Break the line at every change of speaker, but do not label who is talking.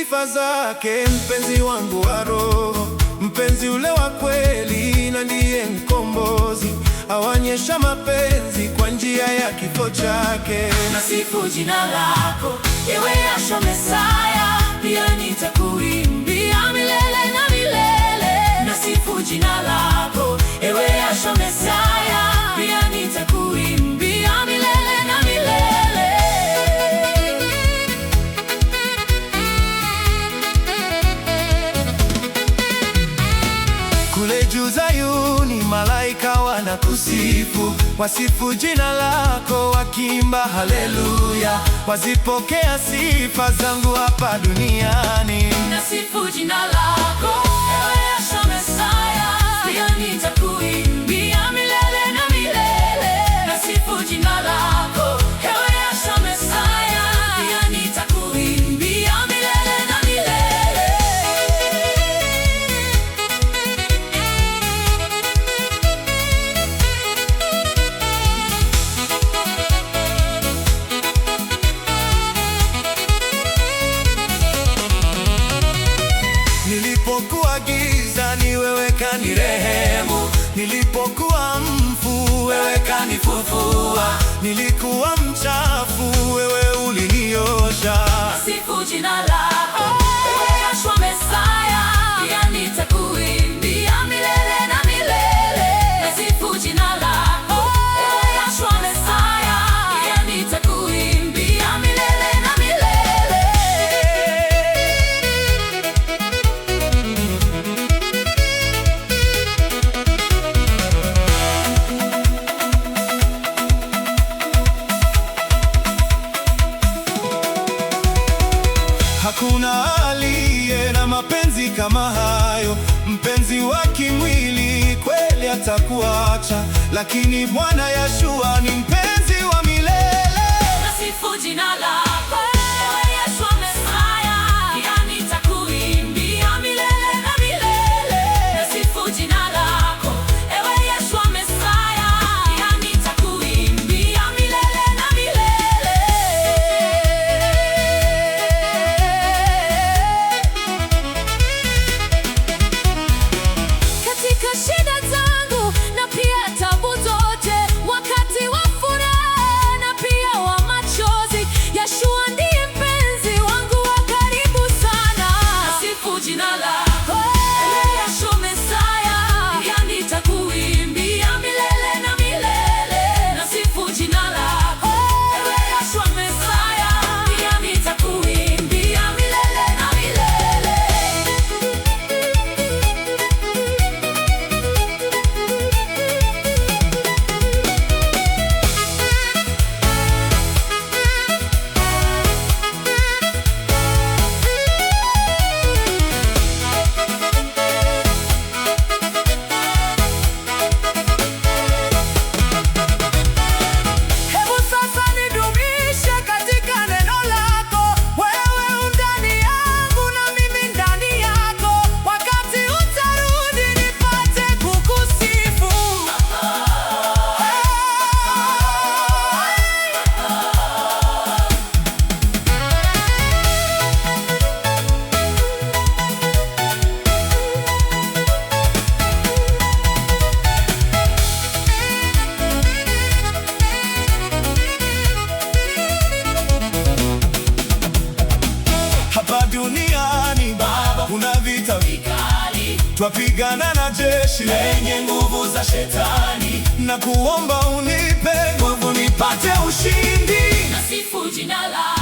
sifa zake, mpenzi wangu wa roho, mpenzi ule wa kweli na ndiye mkombozi, aonyesha mapenzi kwa njia ya kifo chake.
Nasifu jina lako, ewe Yahshua Mesaya, pia nitakuimbia milele na milele. Nasifu jina lako, ewe Yahshua Mesaya, pia nitakuimbia milele na milele.
Kule juu Sayuni malaika wanakusifu, wasifu jina lako wakiimba haleluya, wazipokea sifa zangu hapa duniani.
Nasifu jina lako, ewe Yahshua Mesaya, pia nitakuimbia milele na milele. Nasifu jina lako, ewe Yahshua Mesaya, pia nitakuimbia milele na milele.
Nilipokuwa gizani, wewe kanirehemu. Nilipokuwa mfu, wewe kanifufua. Nilikuwa mchafu, wewe uliniosha.
Nasifu jina lako, ewe Yahshua Mesaya, pia nitakuimbia milele na milele. Nasifu jina lako, ewe Yahshua Mesaya, pia nitakuimbia milele na milele.
Hakuna aliye na mapenzi kama hayo, mpenzi wa kimwili kweli atakuacha, lakini Bwana Yahshua ni mpenzi wa milele.
Nasifu jina lako, ewe Yahshua Mesaya, pia nitakuimbia milele na milele. Nasifu jina lako, ewe Yahshua Mesaya, pia nitakuimbia milele na milele. Katika shida zangu na pia tabu zote, wakati wa furaha na pia wa machozi, Yahshua ndiye mpenzi wangu wa karibu sana. Nasifu jina lako, ewe Yahshua Mesaya, pia nitakuimbia milele na milele. Nasifu jina lako, ewe Yahshua Mesaya, pia nitakuimbia milele na milele.
Hebu sasa nidumishe katika neno lako, wewe undani yangu na mimi ndani yako, wakati utarudi nipate kukusifu. Hapa duniani Baba, kuna vita vikali, twapigana na jeshi lenye nguvu za shetani, na kuomba unipe nguvu nipate ushindi.
Nasifu jina lako.